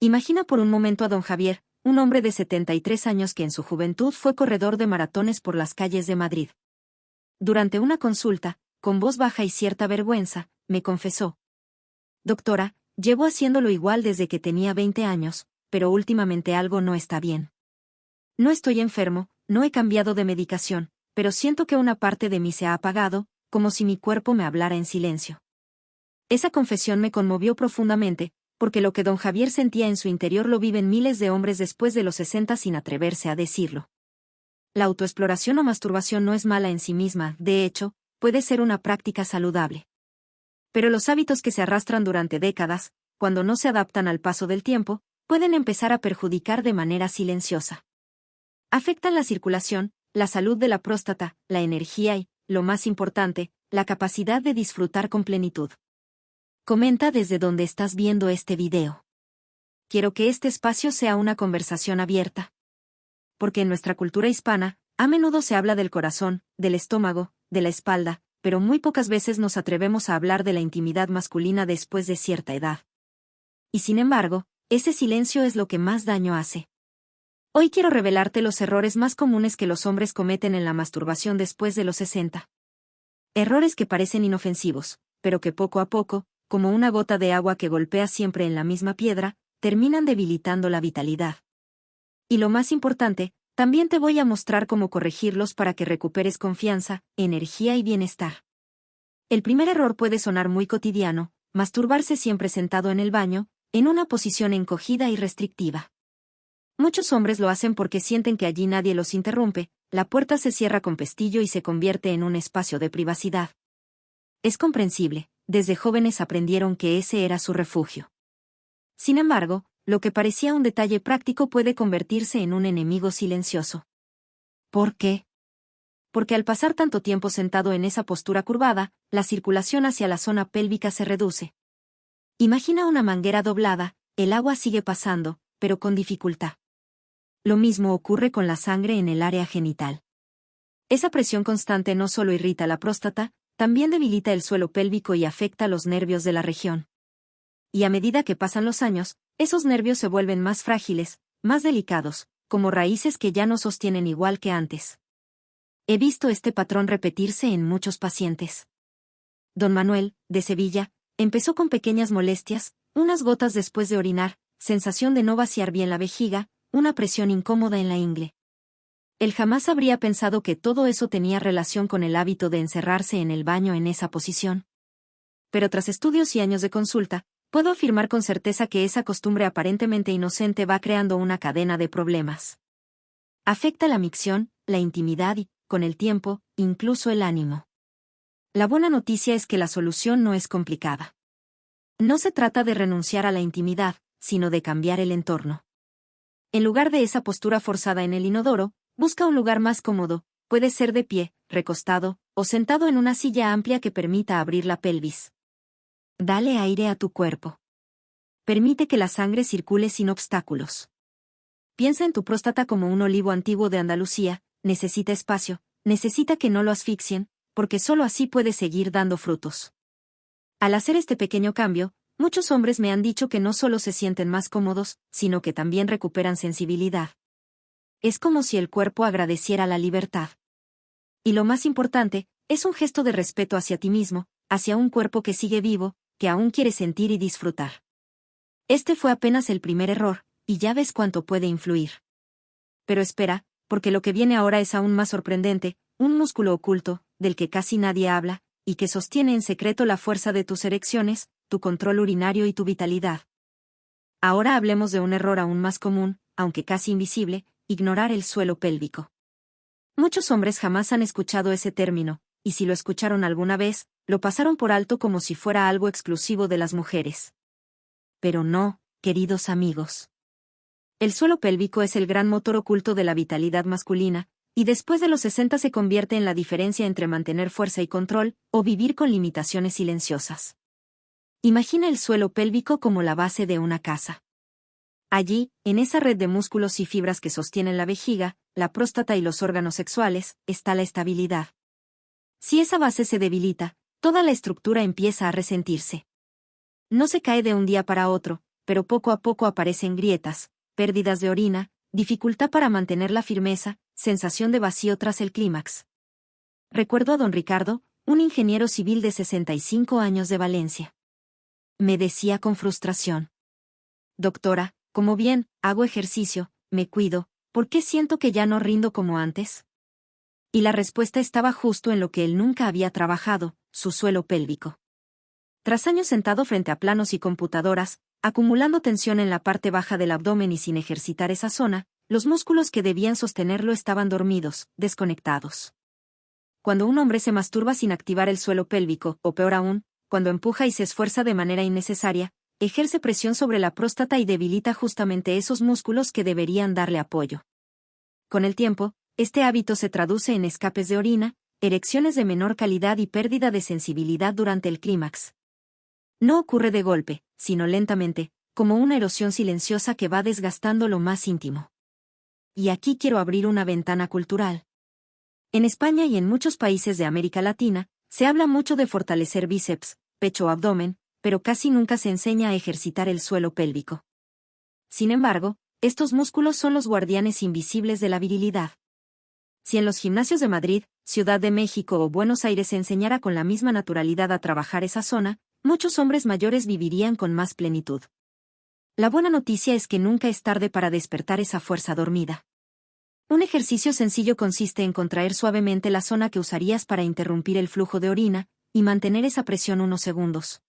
Imagina por un momento a don Javier, un hombre de 73 años que en su juventud fue corredor de maratones por las calles de Madrid. Durante una consulta, con voz baja y cierta vergüenza, me confesó: «Doctora, llevo haciéndolo igual desde que tenía 20 años, pero últimamente algo no está bien. No estoy enfermo, no he cambiado de medicación, pero siento que una parte de mí se ha apagado, como si mi cuerpo me hablara en silencio». Esa confesión me conmovió profundamente, porque lo que don Javier sentía en su interior lo viven miles de hombres después de los 60 sin atreverse a decirlo. La autoexploración o masturbación no es mala en sí misma, de hecho, puede ser una práctica saludable. Pero los hábitos que se arrastran durante décadas, cuando no se adaptan al paso del tiempo, pueden empezar a perjudicar de manera silenciosa. Afectan la circulación, la salud de la próstata, la energía y, lo más importante, la capacidad de disfrutar con plenitud. Comenta desde donde estás viendo este video. Quiero que este espacio sea una conversación abierta. Porque en nuestra cultura hispana, a menudo se habla del corazón, del estómago, de la espalda, pero muy pocas veces nos atrevemos a hablar de la intimidad masculina después de cierta edad. Y sin embargo, ese silencio es lo que más daño hace. Hoy quiero revelarte los errores más comunes que los hombres cometen en la masturbación después de los 60. Errores que parecen inofensivos, pero que poco a poco, como una gota de agua que golpea siempre en la misma piedra, terminan debilitando la vitalidad. Y lo más importante, también te voy a mostrar cómo corregirlos para que recuperes confianza, energía y bienestar. El primer error puede sonar muy cotidiano: masturbarse siempre sentado en el baño, en una posición encogida y restrictiva. Muchos hombres lo hacen porque sienten que allí nadie los interrumpe, la puerta se cierra con pestillo y se convierte en un espacio de privacidad. Es comprensible, desde jóvenes aprendieron que ese era su refugio. Sin embargo, lo que parecía un detalle práctico puede convertirse en un enemigo silencioso. ¿Por qué? Porque al pasar tanto tiempo sentado en esa postura curvada, la circulación hacia la zona pélvica se reduce. Imagina una manguera doblada, el agua sigue pasando, pero con dificultad. Lo mismo ocurre con la sangre en el área genital. Esa presión constante no solo irrita la próstata, también debilita el suelo pélvico y afecta los nervios de la región. Y a medida que pasan los años, esos nervios se vuelven más frágiles, más delicados, como raíces que ya no sostienen igual que antes. He visto este patrón repetirse en muchos pacientes. Don Manuel, de Sevilla, empezó con pequeñas molestias, unas gotas después de orinar, sensación de no vaciar bien la vejiga, una presión incómoda en la ingle. Él jamás habría pensado que todo eso tenía relación con el hábito de encerrarse en el baño en esa posición. Pero tras estudios y años de consulta, puedo afirmar con certeza que esa costumbre aparentemente inocente va creando una cadena de problemas. Afecta la micción, la intimidad y, con el tiempo, incluso el ánimo. La buena noticia es que la solución no es complicada. No se trata de renunciar a la intimidad, sino de cambiar el entorno. En lugar de esa postura forzada en el inodoro, busca un lugar más cómodo, puede ser de pie, recostado, o sentado en una silla amplia que permita abrir la pelvis. Dale aire a tu cuerpo. Permite que la sangre circule sin obstáculos. Piensa en tu próstata como un olivo antiguo de Andalucía: necesita espacio, necesita que no lo asfixien, porque solo así puede seguir dando frutos. Al hacer este pequeño cambio, muchos hombres me han dicho que no solo se sienten más cómodos, sino que también recuperan sensibilidad. Es como si el cuerpo agradeciera la libertad. Y lo más importante, es un gesto de respeto hacia ti mismo, hacia un cuerpo que sigue vivo, que aún quiere sentir y disfrutar. Este fue apenas el primer error, y ya ves cuánto puede influir. Pero espera, porque lo que viene ahora es aún más sorprendente: un músculo oculto, del que casi nadie habla, y que sostiene en secreto la fuerza de tus erecciones, tu control urinario y tu vitalidad. Ahora hablemos de un error aún más común, aunque casi invisible: ignorar el suelo pélvico. Muchos hombres jamás han escuchado ese término, y si lo escucharon alguna vez, lo pasaron por alto como si fuera algo exclusivo de las mujeres. Pero no, queridos amigos. El suelo pélvico es el gran motor oculto de la vitalidad masculina, y después de los 60 se convierte en la diferencia entre mantener fuerza y control, o vivir con limitaciones silenciosas. Imagina el suelo pélvico como la base de una casa. Allí, en esa red de músculos y fibras que sostienen la vejiga, la próstata y los órganos sexuales, está la estabilidad. Si esa base se debilita, toda la estructura empieza a resentirse. No se cae de un día para otro, pero poco a poco aparecen grietas, pérdidas de orina, dificultad para mantener la firmeza, sensación de vacío tras el clímax. Recuerdo a don Ricardo, un ingeniero civil de 65 años de Valencia. Me decía con frustración: doctora, como bien, hago ejercicio, me cuido, ¿por qué siento que ya no rindo como antes? Y la respuesta estaba justo en lo que él nunca había trabajado, su suelo pélvico. Tras años sentado frente a planos y computadoras, acumulando tensión en la parte baja del abdomen y sin ejercitar esa zona, los músculos que debían sostenerlo estaban dormidos, desconectados. Cuando un hombre se masturba sin activar el suelo pélvico, o peor aún, cuando empuja y se esfuerza de manera innecesaria, ejerce presión sobre la próstata y debilita justamente esos músculos que deberían darle apoyo. Con el tiempo, este hábito se traduce en escapes de orina, erecciones de menor calidad y pérdida de sensibilidad durante el clímax. No ocurre de golpe, sino lentamente, como una erosión silenciosa que va desgastando lo más íntimo. Y aquí quiero abrir una ventana cultural. En España y en muchos países de América Latina, se habla mucho de fortalecer bíceps, pecho o abdomen, pero casi nunca se enseña a ejercitar el suelo pélvico. Sin embargo, estos músculos son los guardianes invisibles de la virilidad. Si en los gimnasios de Madrid, Ciudad de México o Buenos Aires se enseñara con la misma naturalidad a trabajar esa zona, muchos hombres mayores vivirían con más plenitud. La buena noticia es que nunca es tarde para despertar esa fuerza dormida. Un ejercicio sencillo consiste en contraer suavemente la zona que usarías para interrumpir el flujo de orina, y mantener esa presión unos segundos.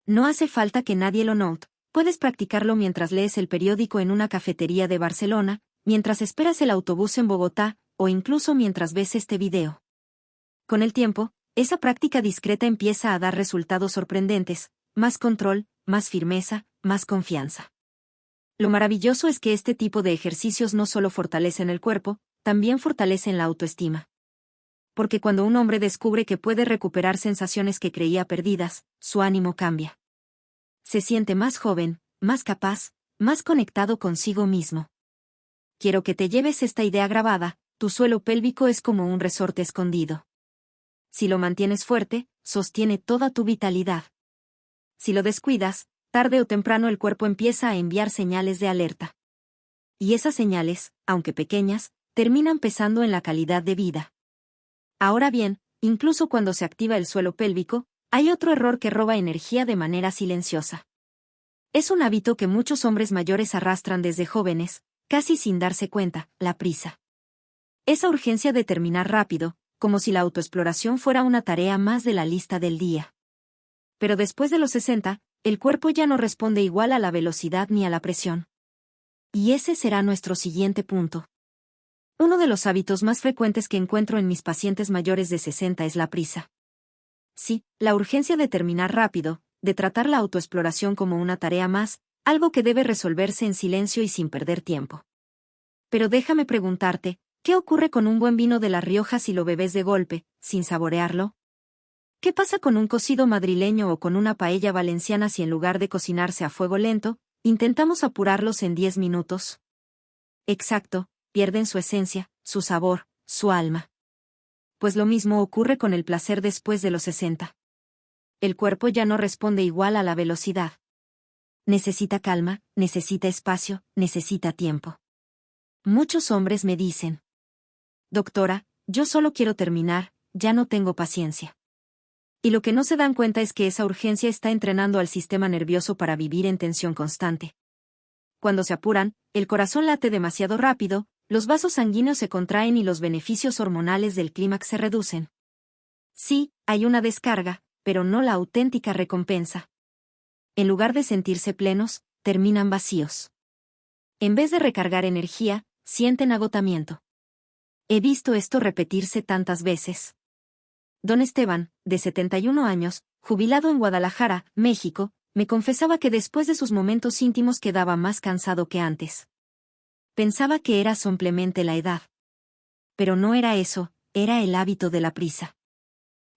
No hace falta que nadie lo note, puedes practicarlo mientras lees el periódico en una cafetería de Barcelona, mientras esperas el autobús en Bogotá, o incluso mientras ves este video. Con el tiempo, esa práctica discreta empieza a dar resultados sorprendentes, más control, más firmeza, más confianza. Lo maravilloso es que este tipo de ejercicios no solo fortalecen el cuerpo, también fortalecen la autoestima. Porque cuando un hombre descubre que puede recuperar sensaciones que creía perdidas, su ánimo cambia. Se siente más joven, más capaz, más conectado consigo mismo. Quiero que te lleves esta idea grabada: tu suelo pélvico es como un resorte escondido. Si lo mantienes fuerte, sostiene toda tu vitalidad. Si lo descuidas, tarde o temprano el cuerpo empieza a enviar señales de alerta. Y esas señales, aunque pequeñas, terminan pesando en la calidad de vida. Ahora bien, incluso cuando se activa el suelo pélvico, hay otro error que roba energía de manera silenciosa. Es un hábito que muchos hombres mayores arrastran desde jóvenes, casi sin darse cuenta: la prisa. Esa urgencia de terminar rápido, como si la autoexploración fuera una tarea más de la lista del día. Pero después de los 60, el cuerpo ya no responde igual a la velocidad ni a la presión. Y ese será nuestro siguiente punto. Uno de los hábitos más frecuentes que encuentro en mis pacientes mayores de 60 es la prisa. Sí, la urgencia de terminar rápido, de tratar la autoexploración como una tarea más, algo que debe resolverse en silencio y sin perder tiempo. Pero déjame preguntarte, ¿qué ocurre con un buen vino de La Rioja si lo bebes de golpe, sin saborearlo? ¿Qué pasa con un cocido madrileño o con una paella valenciana si en lugar de cocinarse a fuego lento, intentamos apurarlos en 10 minutos? Exacto, pierden su esencia, su sabor, su alma. Pues lo mismo ocurre con el placer después de los 60. El cuerpo ya no responde igual a la velocidad. Necesita calma, necesita espacio, necesita tiempo. Muchos hombres me dicen: doctora, yo solo quiero terminar, ya no tengo paciencia. Y lo que no se dan cuenta es que esa urgencia está entrenando al sistema nervioso para vivir en tensión constante. Cuando se apuran, el corazón late demasiado rápido, los vasos sanguíneos se contraen y los beneficios hormonales del clímax se reducen. Sí, hay una descarga, pero no la auténtica recompensa. En lugar de sentirse plenos, terminan vacíos. En vez de recargar energía, sienten agotamiento. He visto esto repetirse tantas veces. Don Esteban, de 71 años, jubilado en Guadalajara, México, me confesaba que después de sus momentos íntimos quedaba más cansado que antes. Pensaba que era simplemente la edad. Pero no era eso, era el hábito de la prisa.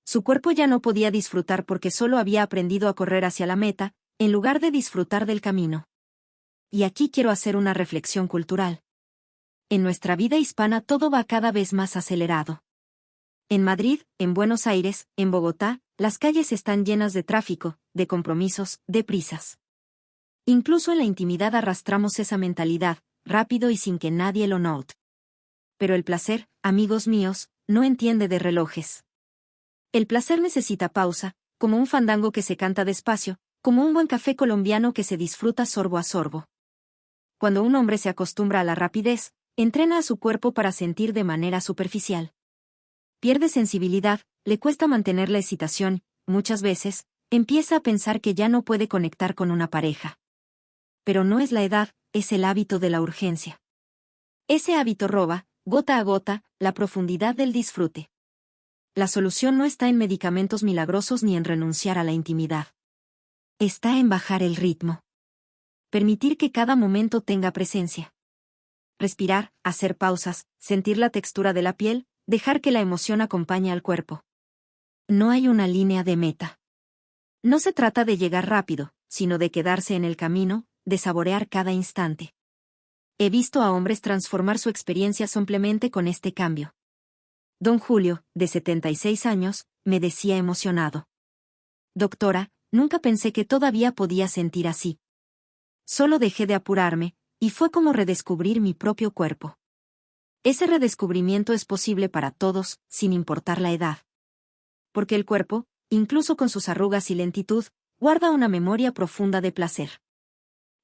Su cuerpo ya no podía disfrutar porque solo había aprendido a correr hacia la meta, en lugar de disfrutar del camino. Y aquí quiero hacer una reflexión cultural. En nuestra vida hispana todo va cada vez más acelerado. En Madrid, en Buenos Aires, en Bogotá, las calles están llenas de tráfico, de compromisos, de prisas. Incluso en la intimidad arrastramos esa mentalidad, rápido y sin que nadie lo note. Pero el placer, amigos míos, no entiende de relojes. El placer necesita pausa, como un fandango que se canta despacio, como un buen café colombiano que se disfruta sorbo a sorbo. Cuando un hombre se acostumbra a la rapidez, entrena a su cuerpo para sentir de manera superficial. Pierde sensibilidad, le cuesta mantener la excitación, muchas veces, empieza a pensar que ya no puede conectar con una pareja. Pero no es la edad, es el hábito de la urgencia. Ese hábito roba, gota a gota, la profundidad del disfrute. La solución no está en medicamentos milagrosos ni en renunciar a la intimidad. Está en bajar el ritmo. Permitir que cada momento tenga presencia. Respirar, hacer pausas, sentir la textura de la piel, dejar que la emoción acompañe al cuerpo. No hay una línea de meta. No se trata de llegar rápido, sino de quedarse en el camino, de saborear cada instante. He visto a hombres transformar su experiencia simplemente con este cambio. Don Julio, de 76 años, me decía emocionado: Doctora, nunca pensé que todavía podía sentir así. Solo dejé de apurarme, y fue como redescubrir mi propio cuerpo. Ese redescubrimiento es posible para todos, sin importar la edad. Porque el cuerpo, incluso con sus arrugas y lentitud, guarda una memoria profunda de placer.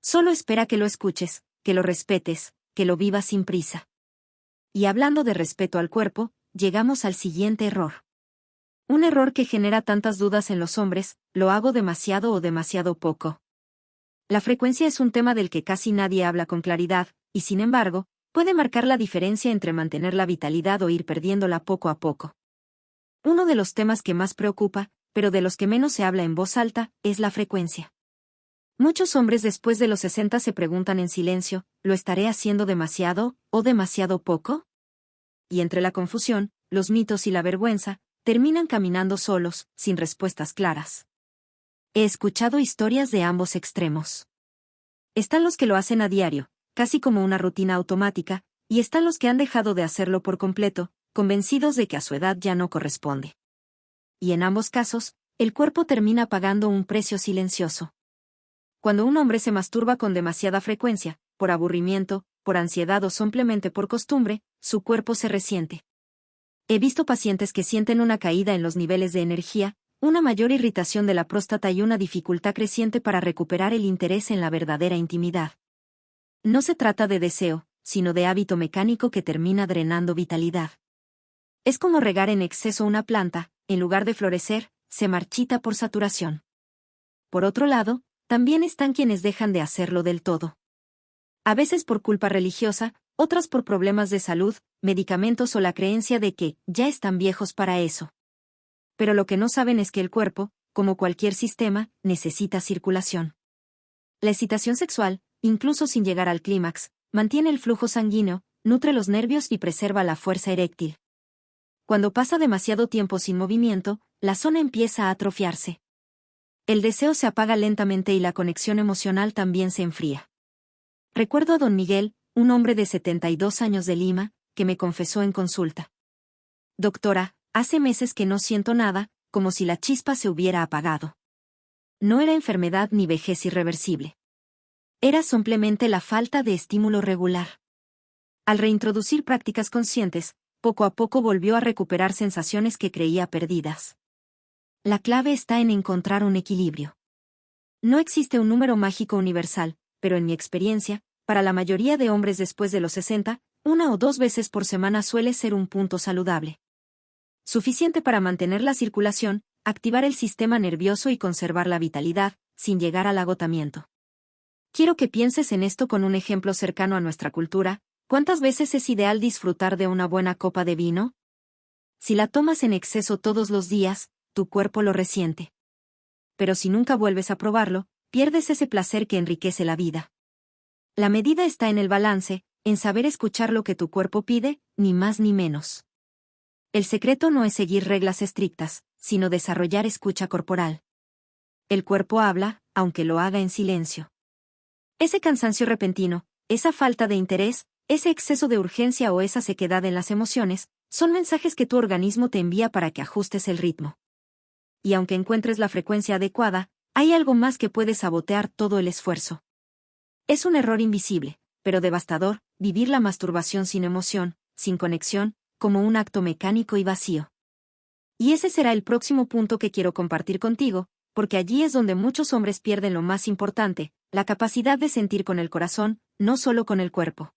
Solo espera que lo escuches, que lo respetes, que lo vivas sin prisa. Y hablando de respeto al cuerpo, llegamos al siguiente error. Un error que genera tantas dudas en los hombres: ¿lo hago demasiado o demasiado poco? La frecuencia es un tema del que casi nadie habla con claridad, y sin embargo, puede marcar la diferencia entre mantener la vitalidad o ir perdiéndola poco a poco. Uno de los temas que más preocupa, pero de los que menos se habla en voz alta, es la frecuencia. Muchos hombres después de los 60 se preguntan en silencio: ¿lo estaré haciendo demasiado, o demasiado poco? Y entre la confusión, los mitos y la vergüenza, terminan caminando solos, sin respuestas claras. He escuchado historias de ambos extremos. Están los que lo hacen a diario, casi como una rutina automática, y están los que han dejado de hacerlo por completo, convencidos de que a su edad ya no corresponde. Y en ambos casos, el cuerpo termina pagando un precio silencioso. Cuando un hombre se masturba con demasiada frecuencia, por aburrimiento, por ansiedad o simplemente por costumbre, su cuerpo se resiente. He visto pacientes que sienten una caída en los niveles de energía, una mayor irritación de la próstata y una dificultad creciente para recuperar el interés en la verdadera intimidad. No se trata de deseo, sino de hábito mecánico que termina drenando vitalidad. Es como regar en exceso una planta: en lugar de florecer, se marchita por saturación. Por otro lado, también están quienes dejan de hacerlo del todo. A veces por culpa religiosa, otras por problemas de salud, medicamentos o la creencia de que ya están viejos para eso. Pero lo que no saben es que el cuerpo, como cualquier sistema, necesita circulación. La excitación sexual, incluso sin llegar al clímax, mantiene el flujo sanguíneo, nutre los nervios y preserva la fuerza eréctil. Cuando pasa demasiado tiempo sin movimiento, la zona empieza a atrofiarse. El deseo se apaga lentamente y la conexión emocional también se enfría. Recuerdo a don Miguel, un hombre de 72 años de Lima, que me confesó en consulta: Doctora, hace meses que no siento nada, como si la chispa se hubiera apagado. No era enfermedad ni vejez irreversible. Era simplemente la falta de estímulo regular. Al reintroducir prácticas conscientes, poco a poco volvió a recuperar sensaciones que creía perdidas. La clave está en encontrar un equilibrio. No existe un número mágico universal, pero en mi experiencia, para la mayoría de hombres después de los 60, 1 o 2 veces por semana suele ser un punto saludable. Suficiente para mantener la circulación, activar el sistema nervioso y conservar la vitalidad, sin llegar al agotamiento. Quiero que pienses en esto con un ejemplo cercano a nuestra cultura: ¿cuántas veces es ideal disfrutar de una buena copa de vino? Si la tomas en exceso todos los días, tu cuerpo lo resiente. Pero si nunca vuelves a probarlo, pierdes ese placer que enriquece la vida. La medida está en el balance, en saber escuchar lo que tu cuerpo pide, ni más ni menos. El secreto no es seguir reglas estrictas, sino desarrollar escucha corporal. El cuerpo habla, aunque lo haga en silencio. Ese cansancio repentino, esa falta de interés, ese exceso de urgencia o esa sequedad en las emociones, son mensajes que tu organismo te envía para que ajustes el ritmo. Y aunque encuentres la frecuencia adecuada, hay algo más que puede sabotear todo el esfuerzo. Es un error invisible, pero devastador, vivir la masturbación sin emoción, sin conexión, como un acto mecánico y vacío. Y ese será el próximo punto que quiero compartir contigo, porque allí es donde muchos hombres pierden lo más importante, la capacidad de sentir con el corazón, no solo con el cuerpo.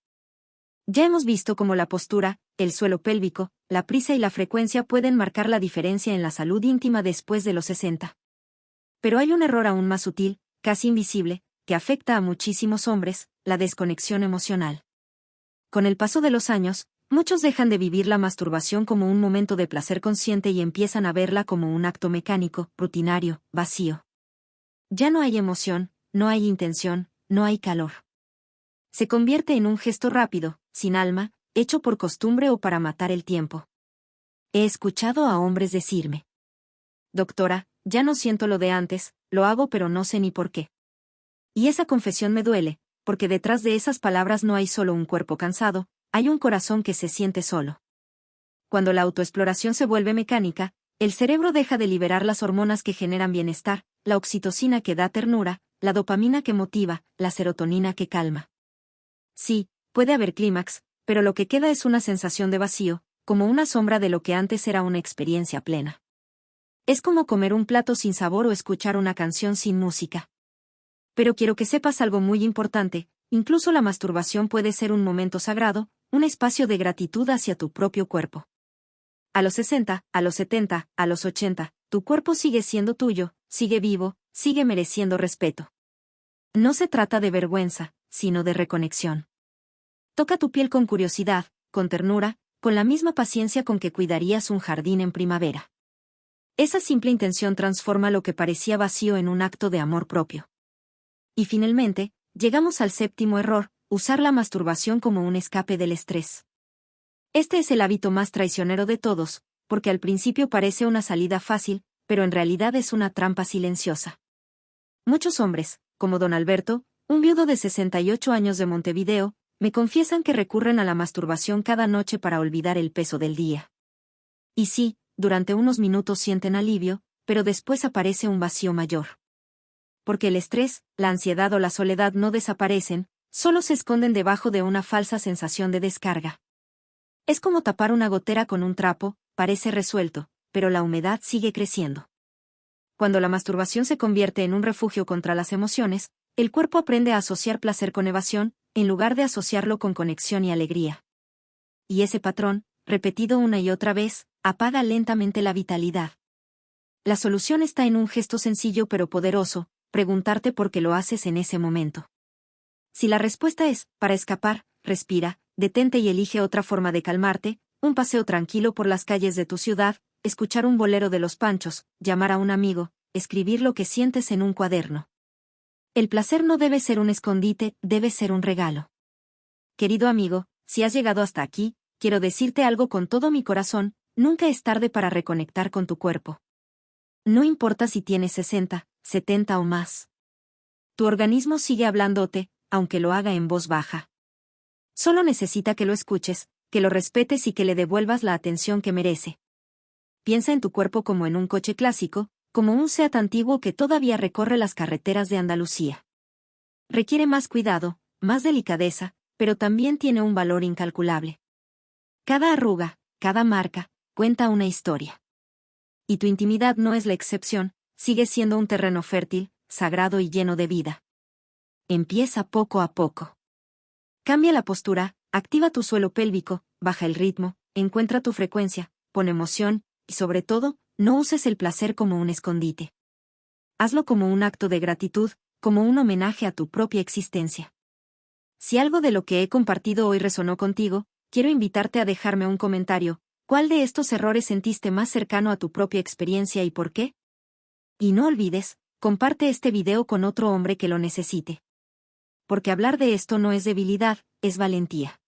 Ya hemos visto cómo la postura, el suelo pélvico, la prisa y la frecuencia pueden marcar la diferencia en la salud íntima después de los 60. Pero hay un error aún más sutil, casi invisible, que afecta a muchísimos hombres, la desconexión emocional. Con el paso de los años, muchos dejan de vivir la masturbación como un momento de placer consciente y empiezan a verla como un acto mecánico, rutinario, vacío. Ya no hay emoción, no hay intención, no hay calor. Se convierte en un gesto rápido, sin alma, hecho por costumbre o para matar el tiempo. He escuchado a hombres decirme: doctora, ya no siento lo de antes, lo hago pero no sé ni por qué. Y esa confesión me duele, porque detrás de esas palabras no hay solo un cuerpo cansado, hay un corazón que se siente solo. Cuando la autoexploración se vuelve mecánica, el cerebro deja de liberar las hormonas que generan bienestar, la oxitocina que da ternura, la dopamina que motiva, la serotonina que calma. Sí, puede haber clímax, pero lo que queda es una sensación de vacío, como una sombra de lo que antes era una experiencia plena. Es como comer un plato sin sabor o escuchar una canción sin música. Pero quiero que sepas algo muy importante, incluso la masturbación puede ser un momento sagrado, un espacio de gratitud hacia tu propio cuerpo. A los 60, a los 70, a los 80, tu cuerpo sigue siendo tuyo, sigue vivo, sigue mereciendo respeto. No se trata de vergüenza, sino de reconexión. Toca tu piel con curiosidad, con ternura, con la misma paciencia con que cuidarías un jardín en primavera. Esa simple intención transforma lo que parecía vacío en un acto de amor propio. Y finalmente, llegamos al séptimo error, usar la masturbación como un escape del estrés. Este es el hábito más traicionero de todos, porque al principio parece una salida fácil, pero en realidad es una trampa silenciosa. Muchos hombres, como don Alberto, un viudo de 68 años de Montevideo, me confiesan que recurren a la masturbación cada noche para olvidar el peso del día. Y sí, durante unos minutos sienten alivio, pero después aparece un vacío mayor. Porque el estrés, la ansiedad o la soledad no desaparecen, solo se esconden debajo de una falsa sensación de descarga. Es como tapar una gotera con un trapo, parece resuelto, pero la humedad sigue creciendo. Cuando la masturbación se convierte en un refugio contra las emociones, el cuerpo aprende a asociar placer con evasión, en lugar de asociarlo con conexión y alegría. Y ese patrón, repetido una y otra vez, apaga lentamente la vitalidad. La solución está en un gesto sencillo pero poderoso, preguntarte por qué lo haces en ese momento. Si la respuesta es, para escapar, respira, detente y elige otra forma de calmarte, un paseo tranquilo por las calles de tu ciudad, escuchar un bolero de Los Panchos, llamar a un amigo, escribir lo que sientes en un cuaderno. El placer no debe ser un escondite, debe ser un regalo. Querido amigo, si has llegado hasta aquí, quiero decirte algo con todo mi corazón, nunca es tarde para reconectar con tu cuerpo. No importa si tienes 60, 70 o más. Tu organismo sigue hablándote, aunque lo haga en voz baja. Solo necesita que lo escuches, que lo respetes y que le devuelvas la atención que merece. Piensa en tu cuerpo como en un coche clásico, como un Seat antiguo que todavía recorre las carreteras de Andalucía. Requiere más cuidado, más delicadeza, pero también tiene un valor incalculable. Cada arruga, cada marca, cuenta una historia. Y tu intimidad no es la excepción, sigue siendo un terreno fértil, sagrado y lleno de vida. Empieza poco a poco. Cambia la postura, activa tu suelo pélvico, baja el ritmo, encuentra tu frecuencia, pon emoción, y sobre todo, no uses el placer como un escondite. Hazlo como un acto de gratitud, como un homenaje a tu propia existencia. Si algo de lo que he compartido hoy resonó contigo, quiero invitarte a dejarme un comentario. ¿Cuál de estos errores sentiste más cercano a tu propia experiencia y por qué? Y no olvides, comparte este video con otro hombre que lo necesite. Porque hablar de esto no es debilidad, es valentía.